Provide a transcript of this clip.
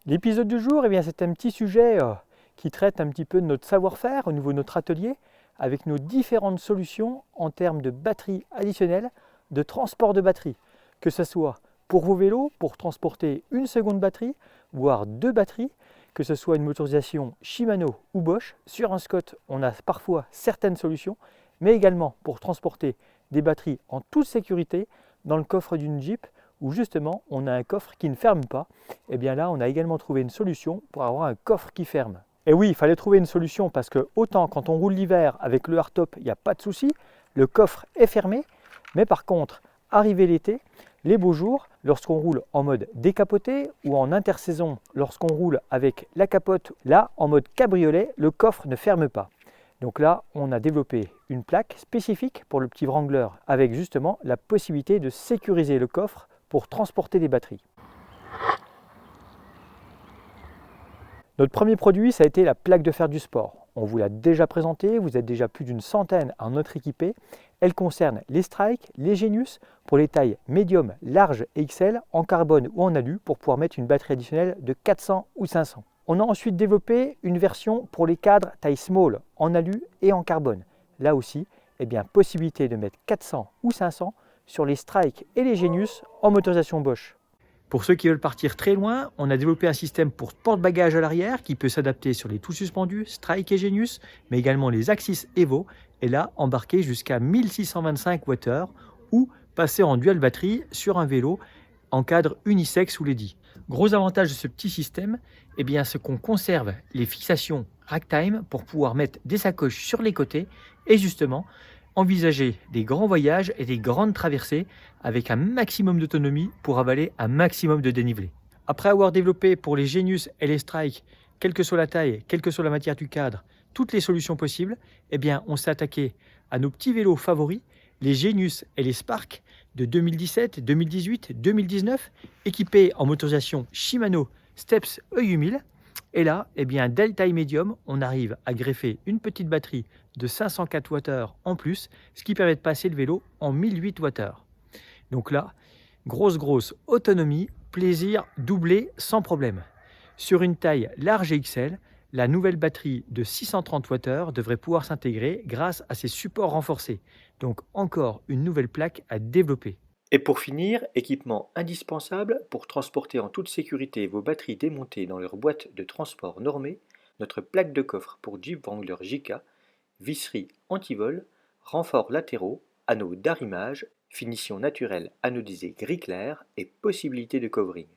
L'épisode du jour, c'est un petit sujet qui traite un petit peu de notre savoir-faire au niveau de notre atelier, avec nos différentes solutions en termes de batterie additionnelle, de transport de batterie, que ce soit pour vos vélos, pour transporter une seconde batterie, voire deux batteries, que ce soit une motorisation Shimano ou Bosch. Sur un Scott, on a parfois certaines solutions, mais également pour transporter des batteries en toute sécurité dans le coffre d'une Jeep, où justement on a un coffre qui ne ferme pas. Et bien là on a également trouvé une solution pour avoir un coffre qui ferme. Et oui, il fallait trouver une solution parce que autant quand on roule l'hiver avec le hardtop, il n'y a pas de souci, le coffre est fermé, mais par contre, arrivé l'été, les beaux jours, lorsqu'on roule en mode décapoté ou en intersaison, lorsqu'on roule avec la capote, là en mode cabriolet, le coffre ne ferme pas. Donc là, on a développé une plaque spécifique pour le petit Wrangler avec justement la possibilité de sécuriser le coffre pour transporter des batteries. Notre premier produit, ça a été la plaque de fer du sport. On vous l'a déjà présentée, vous êtes déjà plus d'une centaine à en être équipés. Elle concerne les Strike, les Genius pour les tailles médium, large et XL en carbone ou en alu pour pouvoir mettre une batterie additionnelle de 400 ou 500. On a ensuite développé une version pour les cadres taille small en alu et en carbone. Là aussi, possibilité de mettre 400 ou 500 sur les Strike et les Genius en motorisation Bosch. Pour ceux qui veulent partir très loin, on a développé un système pour porte-bagages à l'arrière qui peut s'adapter sur les tout suspendus, Strike et Genius, mais également les Axis Evo, et là embarquer jusqu'à 1625 Wh ou passer en dual batterie sur un vélo en cadre unisexe ou LED. Gros avantage de ce petit système, c'est qu'on conserve les fixations ragtime pour pouvoir mettre des sacoches sur les côtés et justement envisager des grands voyages et des grandes traversées avec un maximum d'autonomie pour avaler un maximum de dénivelé. Après avoir développé pour les Genius et les Strike, quelle que soit la taille, quelle que soit la matière du cadre, toutes les solutions possibles, on s'est attaqué à nos petits vélos favoris, les Genius et les Spark de 2017, 2018, 2019, équipés en motorisation Shimano Steps EU1000. Et là, dès le taille médium, on arrive à greffer une petite batterie de 504 Wh en plus, ce qui permet de passer le vélo en 1008 Wh. Donc là, grosse autonomie, plaisir doublé sans problème. Sur une taille large et XL, la nouvelle batterie de 630 Wh devrait pouvoir s'intégrer grâce à ses supports renforcés. Donc encore une nouvelle plaque à développer. Et pour finir, équipement indispensable pour transporter en toute sécurité vos batteries démontées dans leur boîte de transport normée, notre plaque de coffre pour Jeep Wrangler JK, visserie anti-vol, renforts latéraux, anneaux d'arrimage, finition naturelle anodisée gris clair et possibilité de covering.